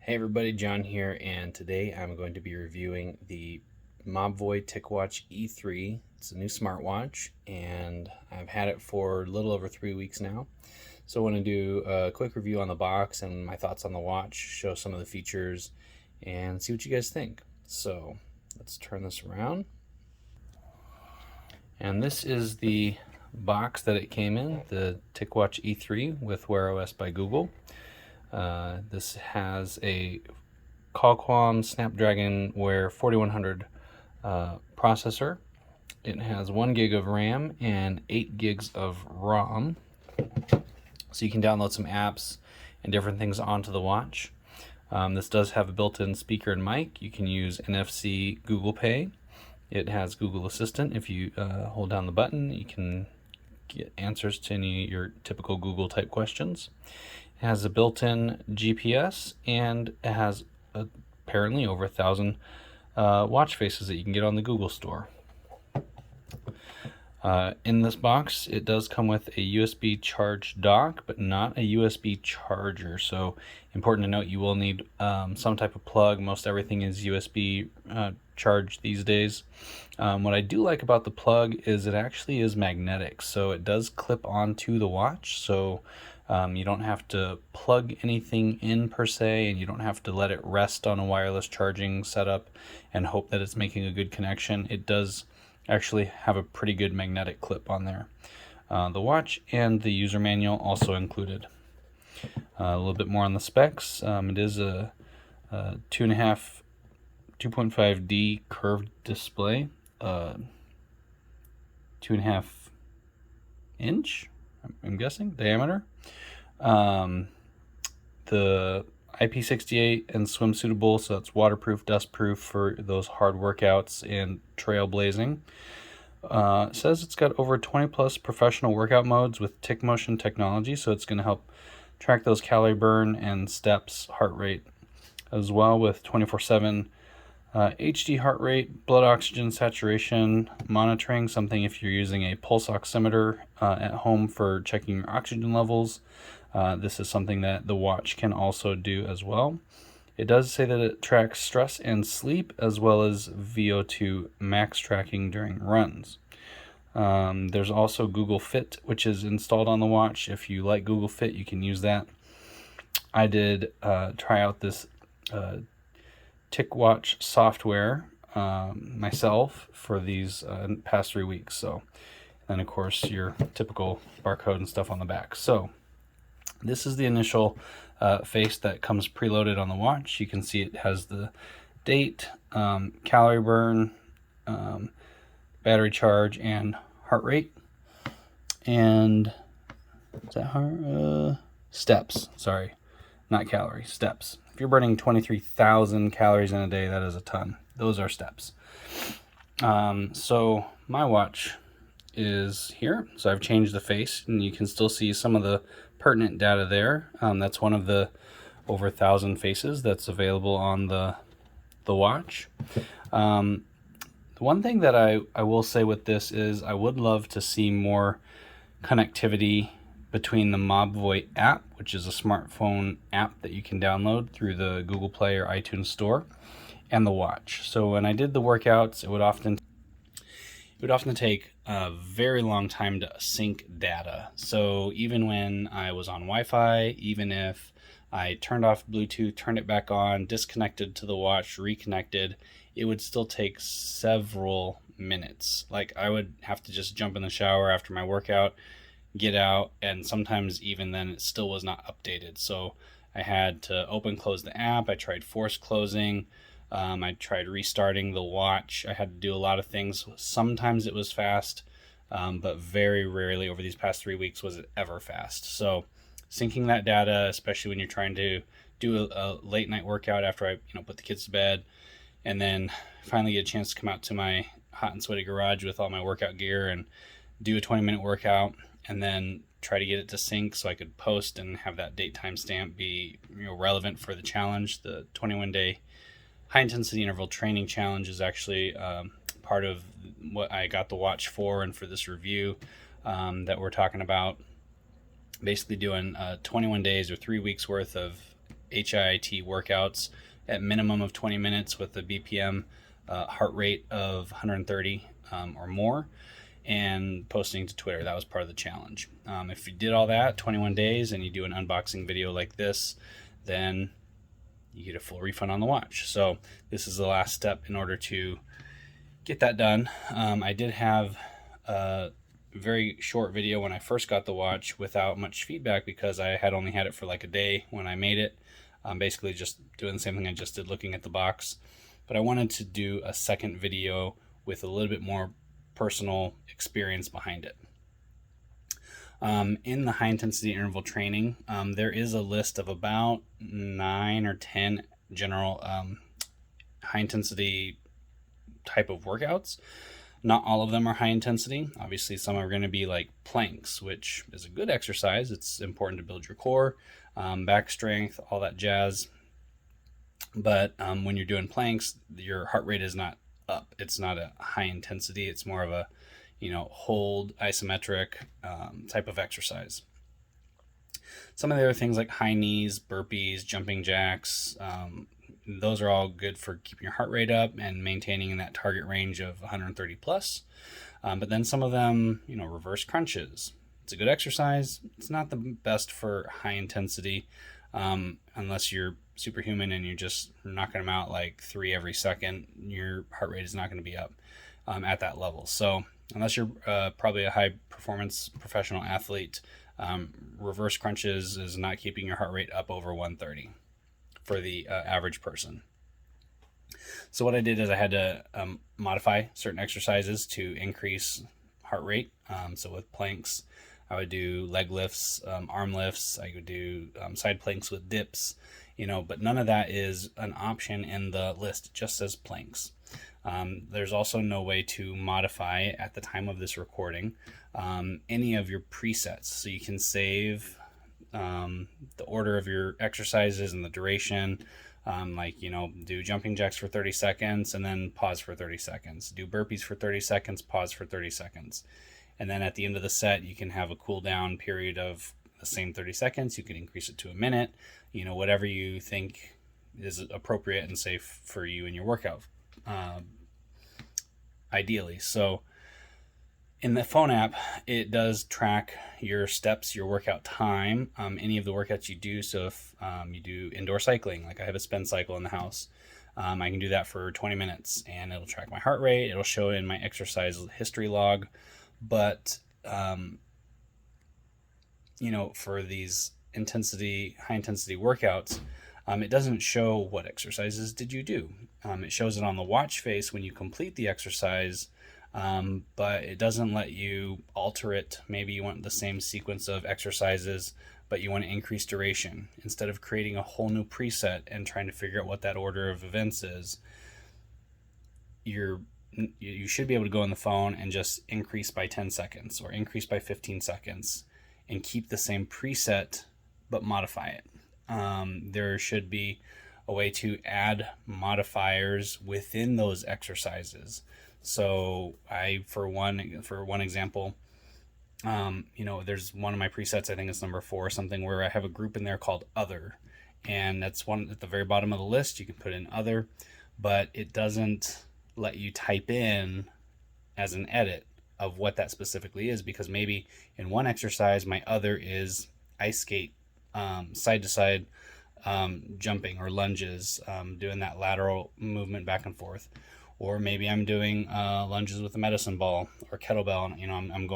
Hey everybody, John here, and today I'm going to be reviewing the Mobvoi TicWatch E3. It's a new smartwatch, and I've had it for a little over 3 weeks now. So I want to do a quick review on the box and my thoughts on the watch, show some of the features, and see what you guys think. So let's turn this around. And this is the box that it came in, the TicWatch E3 with Wear OS by Google. This has a Qualcomm Snapdragon Wear 4100 processor. It has 1 gig of RAM and 8 gigs of ROM. So you can download some apps and different things onto the watch. This does have a built-in speaker and mic. You can use NFC Google Pay. It has Google Assistant. If you hold down the button, you can get answers to any of your typical Google type questions. It has a built-in GPS, and it has apparently over 1,000 watch faces that you can get on the Google store. In this box, it does come with a USB charge dock, but not a USB charger. So important to note, you will need some type of plug. Most everything is USB charged these days. What I do like about the plug is it actually is magnetic, so it does clip onto the watch. So you don't have to plug anything in per se, and you don't have to let it rest on a wireless charging setup and hope that it's making a good connection. It does actually have a pretty good magnetic clip on there. The watch and the user manual also included. A little bit more on the specs. It is a 2.5D curved display, 2.5 inch, I'm guessing, diameter. The IP68 and swim suitable, so it's waterproof, dustproof for those hard workouts and trailblazing. It says it's got over 20 plus professional workout modes with TicMotion technology, so it's going to help track those calorie burn and steps, heart rate, as well with 24/7 HD heart rate, blood oxygen saturation monitoring, something if you're using a pulse oximeter at home for checking your oxygen levels. This is something that the watch can also do as well. It does say that it tracks stress and sleep, as well as VO2 max tracking during runs. There's also Google Fit, which is installed on the watch. If you like Google Fit, you can use that. I did try out this TicWatch software myself for these past 3 weeks. So, and of course your typical barcode and stuff on the back. So this is the initial face that comes preloaded on the watch. You can see it has the date, calorie burn, battery charge, and heart rate. And is that heart? Steps. Sorry, not calories, steps. If you're burning 23,000 calories in a day, that is a ton. Those are steps. So my watch is here. So I've changed the face, and you can still see some of the pertinent data there. That's one of the over 1,000 faces that's available on the watch. The one thing that I will say with this is I would love to see more connectivity between the Mobvoi app, which is a smartphone app that you can download through the Google Play or iTunes store, and the watch. So when I did the workouts, it would often take a very long time to sync data. So even when I was on Wi-Fi, even if I turned off Bluetooth, turned it back on, disconnected to the watch, reconnected, it would still take several minutes. Like I would have to just jump in the shower after my workout, get out, and sometimes even then it still was not updated. So I had to close the app. I tried force closing. I tried restarting the watch. I had to do a lot of things. Sometimes it was fast, but very rarely over these past 3 weeks was it ever fast. So syncing that data, especially when you're trying to do a late night workout after I put the kids to bed, and then finally get a chance to come out to my hot and sweaty garage with all my workout gear and do a 20-minute workout, and then try to get it to sync so I could post and have that date timestamp be relevant for the challenge. The 21-day high intensity interval training challenge is actually part of what I got the watch for, and for this review that we're talking about, basically doing 21 days or 3 weeks worth of HIIT workouts at minimum of 20 minutes with a BPM heart rate of 130 or more, and posting to Twitter. That was part of the challenge. If you did all that 21 days and you do an unboxing video like this, then you get a full refund on the watch. So this is the last step in order to get that done. I did have a very short video when I first got the watch without much feedback because I had only had it for like a day when I made it. Basically just doing the same thing I just did, looking at the box. But I wanted to do a second video with a little bit more personal experience behind it. In the high intensity interval training, there is a list of about 9 or 10 general high intensity type of workouts. Not all of them are high intensity. Obviously, some are going to be like planks, which is a good exercise. It's important to build your core, back strength, all that jazz. But when you're doing planks, your heart rate is not up. It's not a high intensity. It's more of a, hold isometric type of exercise. Some of the other things like high knees, burpees, jumping jacks, those are all good for keeping your heart rate up and maintaining in that target range of 130 plus. But then some of them, reverse crunches. It's a good exercise. It's not the best for high intensity unless you're superhuman and you're just knocking them out like 3 every second. Your heart rate is not going to be up at that level. So unless you're probably a high performance professional athlete, reverse crunches is not keeping your heart rate up over 130 for the average person. So what I did is I had to modify certain exercises to increase heart rate. So with planks, I would do leg lifts, arm lifts. I would do side planks with dips, but none of that is an option in the list. It just says planks. There's also no way to modify at the time of this recording any of your presets. So you can save the order of your exercises and the duration, do jumping jacks for 30 seconds and then pause for 30 seconds. Do burpees for 30 seconds, pause for 30 seconds. And then at the end of the set, you can have a cool down period of the same 30 seconds. You can increase it to a minute, whatever you think is appropriate and safe for you in your workout, ideally. So in the phone app, it does track your steps, your workout time, any of the workouts you do. So if you do indoor cycling, like I have a spin cycle in the house, I can do that for 20 minutes and it'll track my heart rate. It'll show in my exercise history log. But, for these high intensity workouts, it doesn't show what exercises did you do. It shows it on the watch face when you complete the exercise, but it doesn't let you alter it. Maybe you want the same sequence of exercises, but you want to increase duration. Instead of creating a whole new preset and trying to figure out what that order of events is, you should be able to go on the phone and just increase by 10 seconds or increase by 15 seconds and keep the same preset but modify it. There should be a way to add modifiers within those exercises. So for one example, there's one of my presets, I think it's number 4 or something, where I have a group in there called other, and that's one at the very bottom of the list. You can put in other, but it doesn't let you type in as an edit of what that specifically is, because maybe in one exercise my other is ice skate, side to side jumping or lunges, doing that lateral movement back and forth, or maybe I'm doing lunges with a medicine ball or kettlebell, and I'm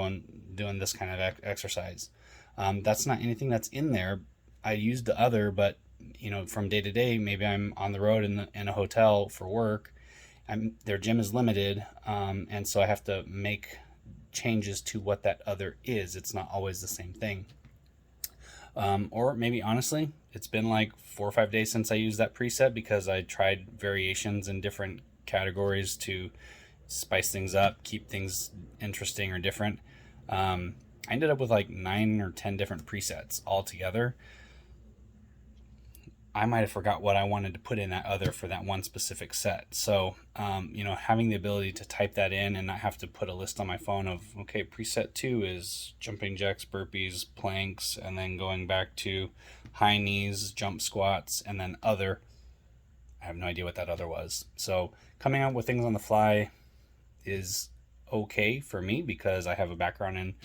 doing this kind of exercise. That's not anything that's in there. I used the other, but from day to day, maybe I'm on the road in a hotel for work. Their gym is limited, and so I have to make changes to what that other is. It's not always the same thing. Or maybe honestly, it's been like 4 or 5 days since I used that preset because I tried variations in different categories to spice things up, keep things interesting or different. I ended up with like 9 or 10 different presets all together. I might have forgot what I wanted to put in that other for that one specific set. So, you know, having the ability to type that in and not have to put a list on my phone of, okay, preset 2 is jumping jacks, burpees, planks, and then going back to high knees, jump squats, and then other. I have no idea what that other was. So coming up with things on the fly is okay for me because I have a background in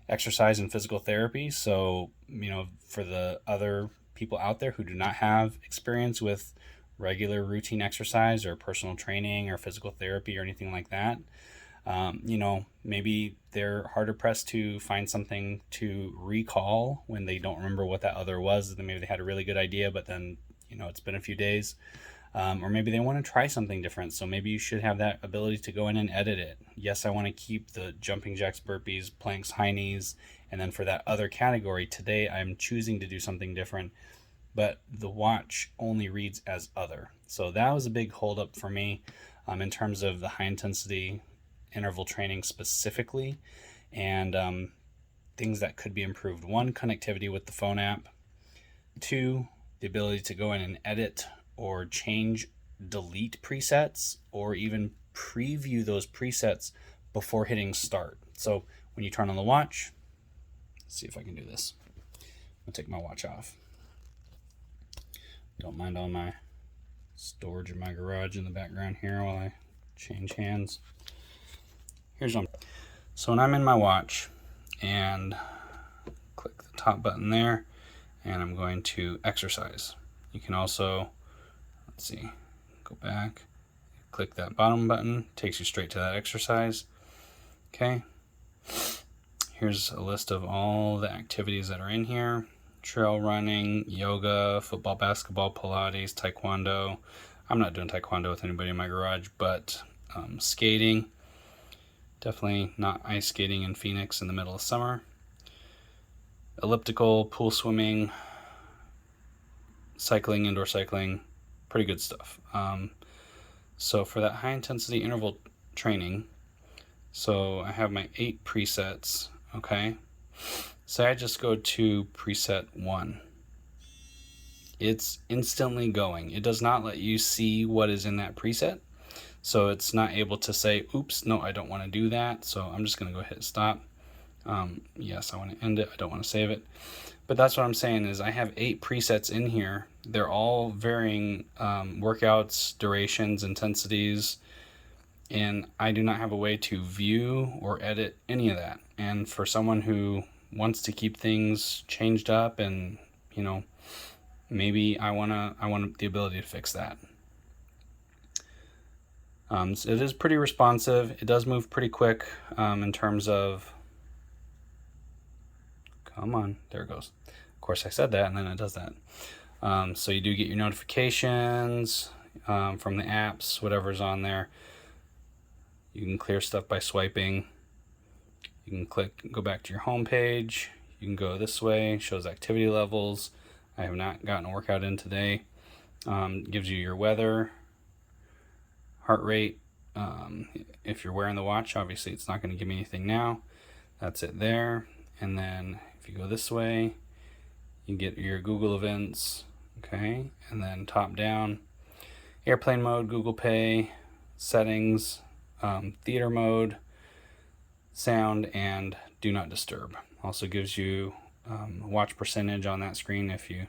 exercise and physical therapy. So, you know, for the other people out there who do not have experience with regular routine exercise or personal training or physical therapy or anything like that, you know, maybe they're harder pressed to find something to recall when they don't remember what that other was. Then maybe they had a really good idea, but then, you know, it's been a few days. Or maybe they want to try something different. So maybe you should have that ability to go in and edit it. Yes, I want to keep the jumping jacks, burpees, planks, high knees. And then for that other category, today I'm choosing to do something different. But the watch only reads as other. So that was a big holdup for me in terms of the high intensity interval training specifically. And things that could be improved. 1, connectivity with the phone app. 2, the ability to go in and edit or change, delete presets, or even preview those presets before hitting start. So when you turn on the watch, let's see if I can do this. I'll take my watch off. Don't mind all my storage in my garage in the background here while I change hands. Here's one. So when I'm in my watch and click the top button there, and I'm going to exercise. You can also, let's see, go back, click that bottom button, takes you straight to that exercise. Okay, here's a list of all the activities that are in here: trail running, yoga, football, basketball, Pilates, taekwondo. I'm not doing taekwondo with anybody in my garage, but skating, definitely not ice skating in Phoenix in the middle of summer. Elliptical, pool swimming, cycling, indoor cycling, pretty good stuff. So for that high intensity interval training, so I have my 8 presets, okay? So I just go to preset 1. It's instantly going. It does not let you see what is in that preset. So it's not able to say, oops, no, I don't want to do that. So I'm just going to go hit stop. Yes, I want to end it. I don't want to save it. But that's what I'm saying is I have 8 presets in here. They're all varying workouts, durations, intensities, and I do not have a way to view or edit any of that. And for someone who wants to keep things changed up, and you know, maybe I want the ability to fix that. So it is pretty responsive. It does move pretty quick in terms of. Come on, there it goes. Of course, I said that, and then it does that. So you do get your notifications from the apps, whatever's on there. You can clear stuff by swiping. You can click, go back to your home page. You can go this way, shows activity levels. I have not gotten a workout in today. Gives you your weather, heart rate. If you're wearing the watch, obviously it's not going to give me anything now. That's it there. And then if you go this way, you get your Google events, okay? And then top down, airplane mode, Google Pay, settings, theater mode, sound, and do not disturb. Also gives you watch percentage on that screen if you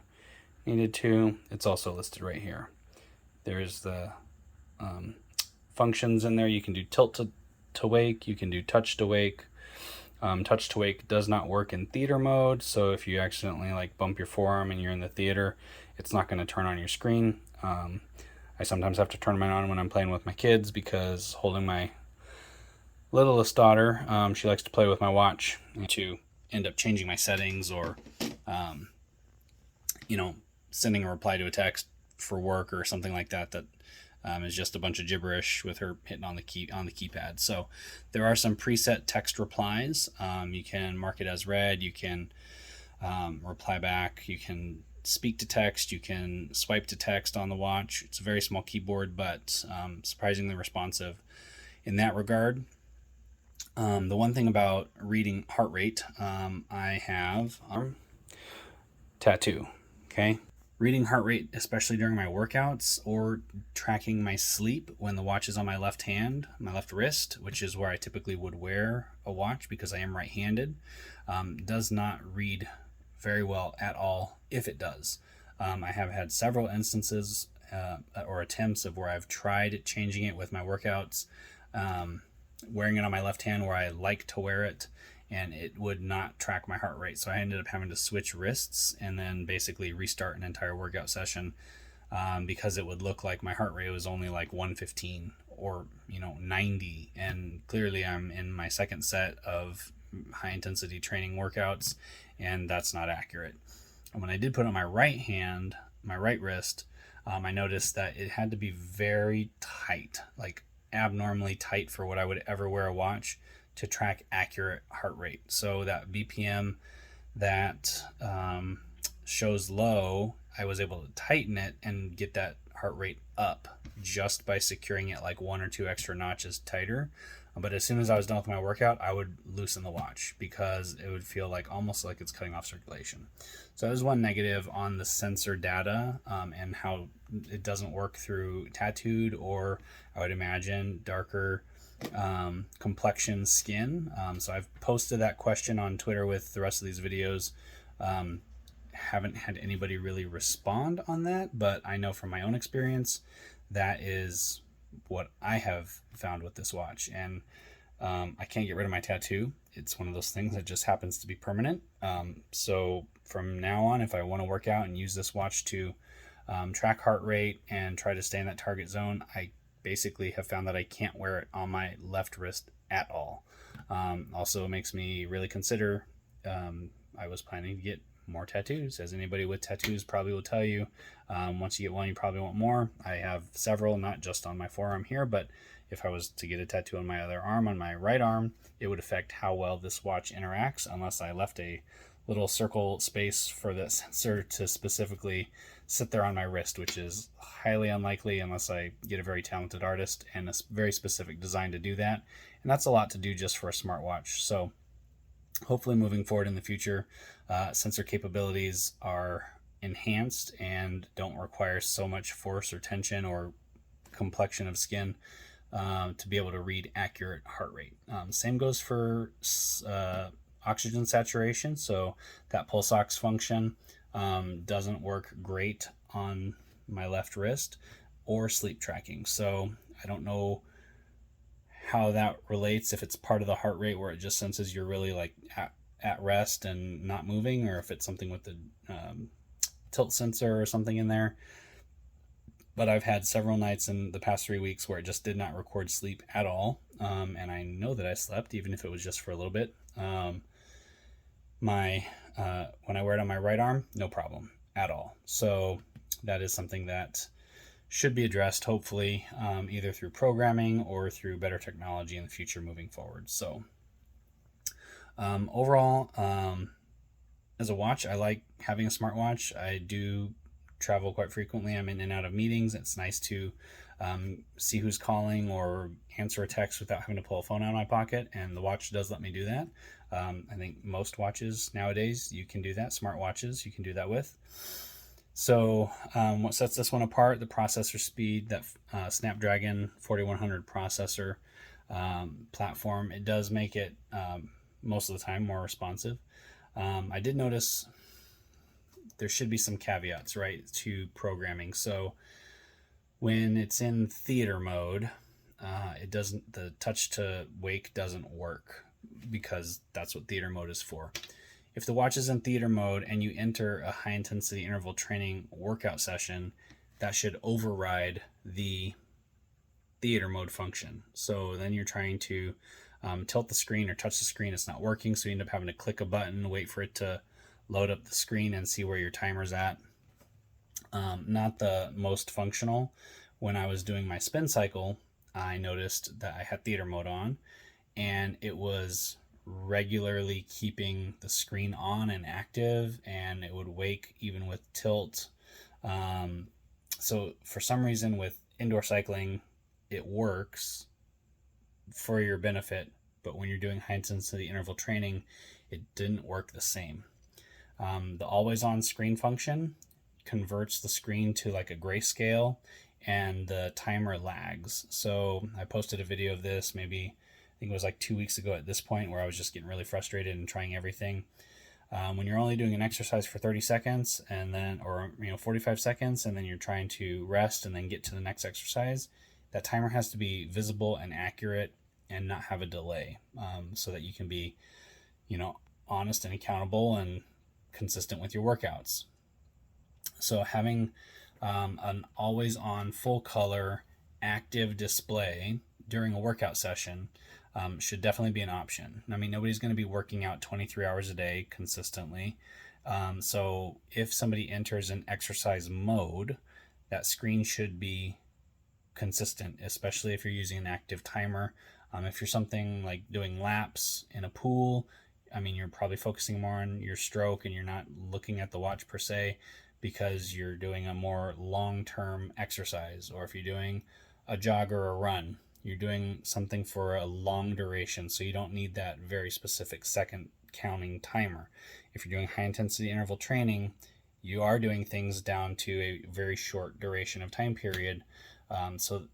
needed to. It's also listed right here. There's the functions in there. You can do tilt to wake, you can do touch to wake. Touch to wake does not work in theater mode, so if you accidentally like bump your forearm and you're in the theater, it's not going to turn on your screen. I sometimes have to turn mine on when I'm playing with my kids because holding my littlest daughter, she likes to play with my watch to end up changing my settings or, you know, sending a reply to a text for work or something like that that is just a bunch of gibberish with her hitting on the keypad. So there are some preset text replies. You can mark it as read. You can reply back. You can speak to text. You can swipe to text on the watch. It's a very small keyboard, but surprisingly responsive in that regard. The one thing about reading heart rate, I have tattoo. Okay. reading heart rate, especially during my workouts, or tracking my sleep when the watch is on my left hand, my left wrist, which is where I typically would wear a watch because I am right-handed, does not read very well at all if it does. I have had several instances or attempts of where I've tried changing it with my workouts, wearing it on my left hand where I like to wear it, and it would not track my heart rate. So I ended up having to switch wrists and then basically restart an entire workout session because it would look like my heart rate was only like 115 or 90, and clearly I'm in my second set of high intensity training workouts, and that's not accurate. And when I did put it on my right hand, my right wrist, I noticed that it had to be very tight, like abnormally tight for what I would ever wear a watch to track accurate heart rate. So that BPM that shows low, I was able to tighten it and get that heart rate up just by securing it like 1 or 2 extra notches tighter. But as soon as I was done with my workout, I would loosen the watch because it would feel like almost like it's cutting off circulation. So that was one negative on the sensor data and how it doesn't work through tattooed, or I would imagine darker complexion skin. So I've posted that question on Twitter with the rest of these videos. Haven't had anybody really respond on that, but I know from my own experience that is what I have found with this watch. And I can't get rid of my tattoo. It's one of those things that just happens to be permanent. So from now on, if I want to work out and use this watch to track heart rate and try to stay in that target zone, I basically have found that I can't wear it on my left wrist at all. Also, it makes me really consider, I was planning to get more tattoos, as anybody with tattoos probably will tell you. Once you get one, you probably want more. I have several, not just on my forearm here, but if I was to get a tattoo on my other arm, on my right arm, it would affect how well this watch interacts, unless I left a little circle space for the sensor to specifically sit there on my wrist, which is highly unlikely unless I get a very talented artist and a very specific design to do that. And that's a lot to do just for a smartwatch. So hopefully moving forward in the future, sensor capabilities are enhanced and don't require so much force or tension or complexion of skin to be able to read accurate heart rate. Same goes for oxygen saturation. So that pulse ox function doesn't work great on my left wrist, or sleep tracking. So I don't know how that relates, if it's part of the heart rate where it just senses you're really like at rest and not moving, or if it's something with the tilt sensor or something in there. But I've had several nights in the past 3 weeks where it just did not record sleep at all. And I know that I slept, even if it was just for a little bit. When I wear it on my right arm, no problem at all. So that is something that should be addressed, hopefully, either through programming or through better technology in the future moving forward. So overall, as a watch, I like having a smartwatch. I do travel quite frequently. I'm in and out of meetings. It's nice to see who's calling or answer a text without having to pull a phone out of my pocket, and the watch does let me do that. I think most watches nowadays you can do that. Smartwatches you can do that with. So what sets this one apart, the processor speed, that Snapdragon 4100 processor platform, it does make it most of the time more responsive. I did notice there should be some caveats, right, to programming. So when it's in theater mode, the touch to wake doesn't work, because that's what theater mode is for. If the watch is in theater mode and you enter a high intensity interval training workout session, that should override the theater mode function. So then you're trying to tilt the screen or touch the screen, it's not working, so you end up having to click a button, wait for it to load up the screen and see where your timer's at. Not the most functional. When I was doing my spin cycle, I noticed that I had theater mode on, and it was regularly keeping the screen on and active, and it would wake even with tilt. So for some reason with indoor cycling, it works for your benefit, but when you're doing high intensity interval training, it didn't work the same. The always on screen function converts the screen to like a grayscale and the timer lags. So I posted a video of this maybe, I think it was like 2 weeks ago at this point, where I was just getting really frustrated and trying everything. When you're only doing an exercise for 30 seconds and then, or 45 seconds, and then you're trying to rest and then get to the next exercise, that timer has to be visible and accurate and not have a delay, so that you can be, honest and accountable and consistent with your workouts. So having an always on full color active display during a workout session should definitely be an option. I mean, nobody's going to be working out 23 hours a day consistently. So if somebody enters an exercise mode, that screen should be consistent, especially if you're using an active timer. If you're something like doing laps in a pool, I mean, you're probably focusing more on your stroke and you're not looking at the watch per se, because you're doing a more long-term exercise. Or if you're doing a jog or a run, you're doing something for a long duration, so you don't need that very specific second counting timer. If you're doing high intensity interval training, you are doing things down to a very short duration of time period, so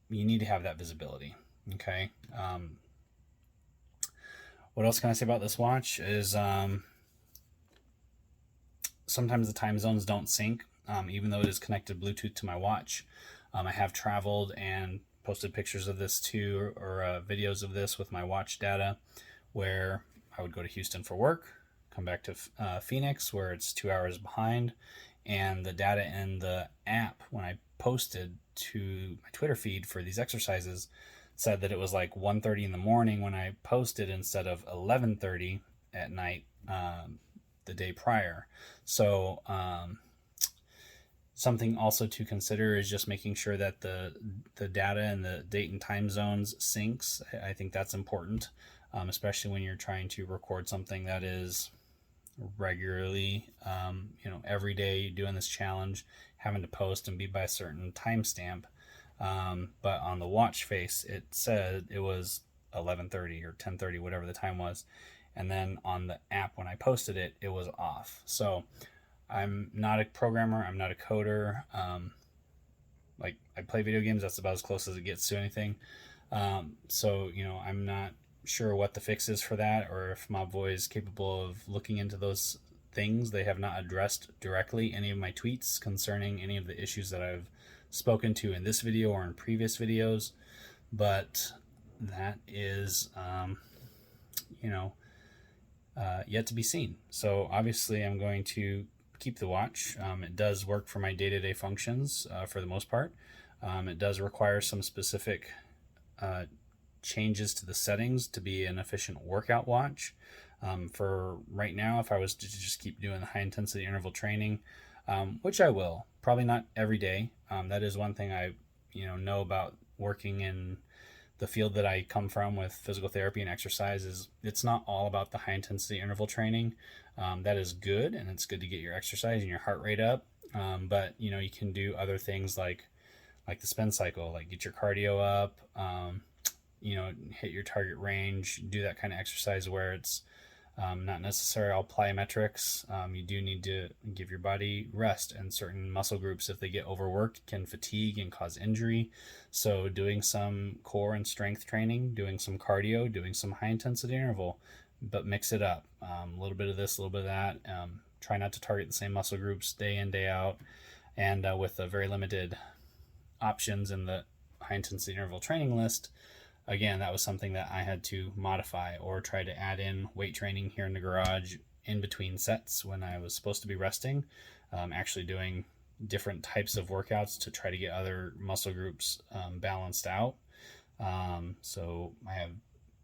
you need to have that visibility. Okay. What else can I say about this watch is sometimes the time zones don't sync, even though it is connected Bluetooth to my watch. I have traveled and posted pictures of this too, or videos of this with my watch data, where I would go to Houston for work, come back to Phoenix, where it's 2 hours behind, and the data in the app when I posted to my Twitter feed for these exercises said that it was like 1:30 in the morning when I posted, instead of 11:30 at night the day prior. So something also to consider is just making sure that the data and the date and time zones syncs. I think that's important, especially when you're trying to record something that is regularly, every day doing this challenge, having to post and be by a certain timestamp. But on the watch face, it said it was 11:30 or 10:30, whatever the time was. And then on the app, when I posted it, it was off. So I'm not a programmer. I'm not a coder. Like, I play video games. That's about as close as it gets to anything. So, I'm not sure what the fix is for that, or if Mobvoi is capable of looking into those things. They have not addressed directly any of my tweets concerning any of the issues that I've spoken to in this video or in previous videos. But that is, yet to be seen. So obviously I'm going to keep the watch. It does work for my day-to-day functions for the most part. It does require some specific changes to the settings to be an efficient workout watch. For right now, if I was to just keep doing the high intensity interval training, which I will, probably not every day. That is one thing I know about working in the field that I come from with physical therapy and exercise, is it's not all about the high intensity interval training. That is good, and it's good to get your exercise and your heart rate up. But you can do other things like the spin cycle, like get your cardio up, hit your target range, do that kind of exercise where it's not necessarily all plyometrics. You do need to give your body rest, and certain muscle groups, if they get overworked, can fatigue and cause injury. So doing some core and strength training, doing some cardio, doing some high intensity interval, but mix it up. A little bit of this, a little bit of that. Try not to target the same muscle groups day in, day out. And with a very limited options in the high intensity interval training list, again, that was something that I had to modify or try to add in weight training here in the garage in between sets when I was supposed to be resting, actually doing different types of workouts to try to get other muscle groups balanced out. So I have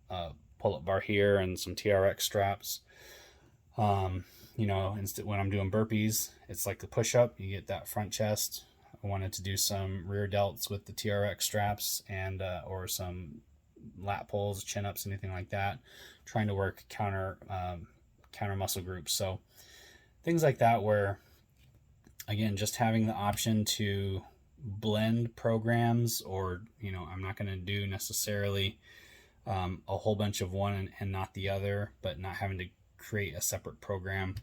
a pull-up bar here and some TRX straps. Instead, when I'm doing burpees, it's like the push-up, you get that front chest. I wanted to do some rear delts with the TRX straps and or some lat pulls, chin-ups, anything like that, trying to work counter muscle groups. So things like that, where again, just having the option to blend programs, or I'm not going to do necessarily a whole bunch of one and not the other, but not having to create a separate program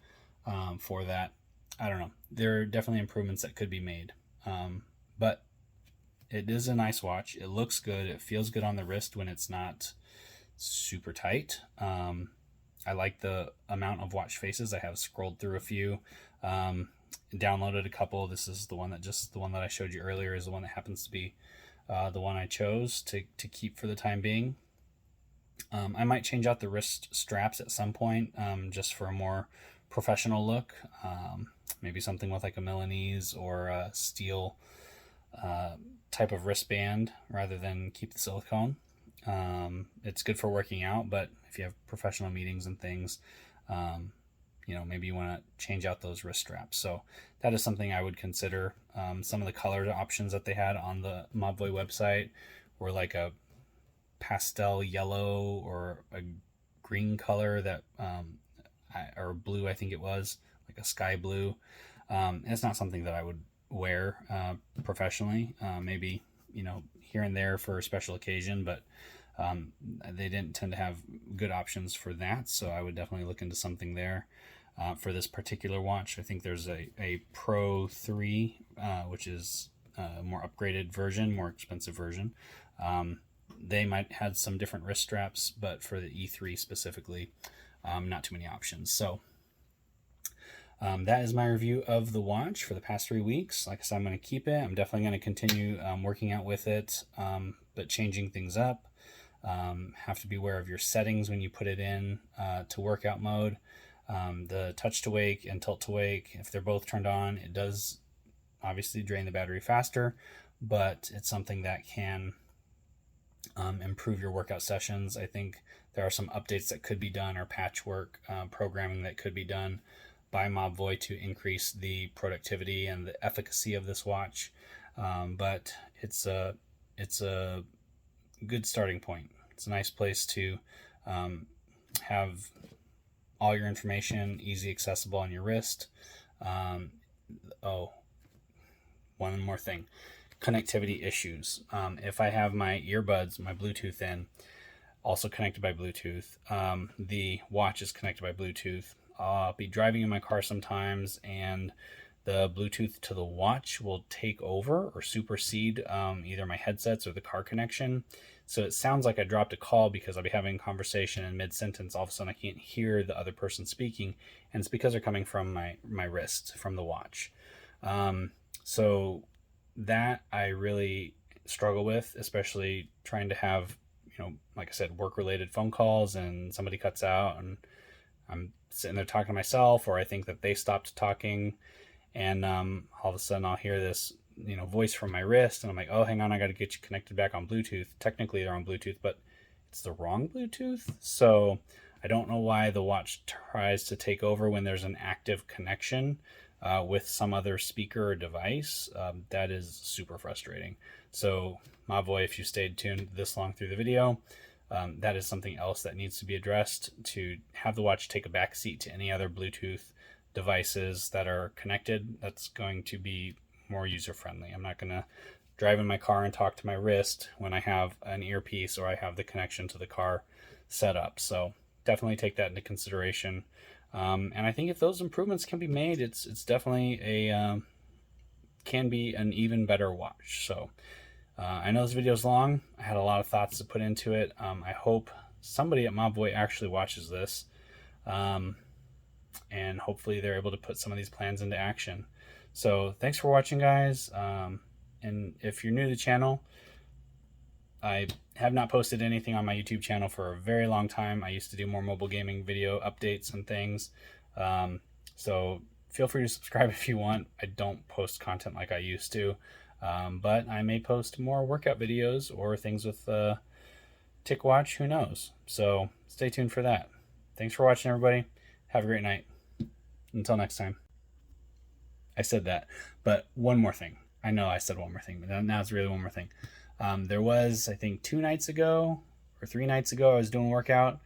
for that. I don't know. there are definitely improvements that could be made. But it is a nice watch. It looks good. It feels good on the wrist when it's not super tight. I like the amount of watch faces. I have scrolled through a few, downloaded a couple. This is the one that I showed you earlier is the one that happens to be the one I chose to keep for the time being. I might change out the wrist straps at some point, just for a more professional look. Maybe something with like a Milanese or a steel type of wristband rather than keep the silicone. It's good for working out, but if you have professional meetings and things, maybe you want to change out those wrist straps. So that is something I would consider. Some of the color options that they had on the Mobvoi website were like a pastel yellow or a green color that, or blue, I think it was, like a sky blue. It's not something that I would wear professionally. Maybe, here and there for a special occasion, but they didn't tend to have good options for that. So I would definitely look into something there. For this particular watch, I think there's a Pro 3, which is a more upgraded version, more expensive version. They might have some different wrist straps, but for the E3 specifically, not too many options. So that is my review of the watch for the past 3 weeks. Like I said, I'm going to keep it. I'm definitely going to continue working out with it, but changing things up. Have to be aware of your settings when you put it in to workout mode. The touch to wake and tilt to wake, if they're both turned on, it does obviously drain the battery faster, but it's something that can improve your workout sessions. I think there are some updates that could be done, or patchwork programming that could be done by Mobvoi to increase the productivity and the efficacy of this watch. But it's a good starting point. It's a nice place to have all your information easy accessible on your wrist. One more thing. Connectivity issues. If I have my earbuds, my Bluetooth in, also connected by Bluetooth, the watch is connected by Bluetooth. I'll be driving in my car sometimes, and the Bluetooth to the watch will take over or supersede either my headsets or the car connection. So it sounds like I dropped a call because I'll be having a conversation in mid-sentence. All of a sudden, I can't hear the other person speaking, and it's because they're coming from my wrist, from the watch. So that I really struggle with, especially trying to have, like I said, work-related phone calls and somebody cuts out and I'm sitting there talking to myself, or I think that they stopped talking, and all of a sudden I'll hear this, voice from my wrist, and I'm like, oh, hang on, I got to get you connected back on Bluetooth. Technically they're on Bluetooth, but it's the wrong Bluetooth. So I don't know why the watch tries to take over when there's an active connection with some other speaker or device. That is super frustrating. So Mobvoi, if you stayed tuned this long through the video, that is something else that needs to be addressed, to have the watch take a back seat to any other Bluetooth devices that are connected. That's going to be more user-friendly. I'm not going to drive in my car and talk to my wrist when I have an earpiece or I have the connection to the car set up. So definitely take that into consideration. And I think if those improvements can be made, it's definitely can be an even better watch. So I know this video is long. I had a lot of thoughts to put into it. I hope somebody at Mobvoi actually watches this, and hopefully they're able to put some of these plans into action. So thanks for watching, guys. And if you're new to the channel, I have not posted anything on my YouTube channel for a very long time. I used to do more mobile gaming video updates and things. So feel free to subscribe if you want. I don't post content like I used to, but I may post more workout videos or things with TicWatch, who knows. So stay tuned for that. Thanks for watching, everybody. Have a great night. Until next time. I said that, but one more thing. I know I said one more thing, but now it's really one more thing. There was, I think 2 nights ago or 3 nights ago, I was doing a workout,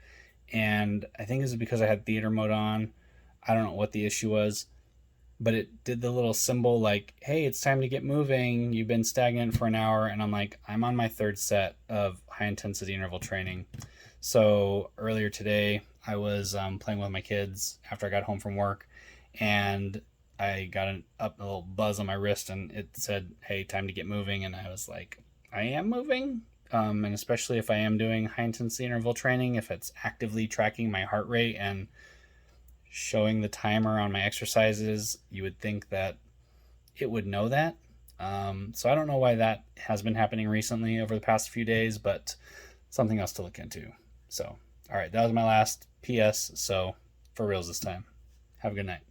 and I think this is because I had theater mode on. I don't know what the issue was, but it did the little symbol like, hey, it's time to get moving. You've been stagnant for an hour. And I'm like, I'm on my 3rd set of high intensity interval training. So earlier today, I was playing with my kids after I got home from work, and I got a little buzz on my wrist, and it said, "Hey, time to get moving." And I was like, "I am moving." And especially if I am doing high intensity interval training, if it's actively tracking my heart rate and showing the timer on my exercises, you would think that it would know that. So I don't know why that has been happening recently over the past few days, but something else to look into. So, all right, that was my last PS. So for reals this time. Have a good night.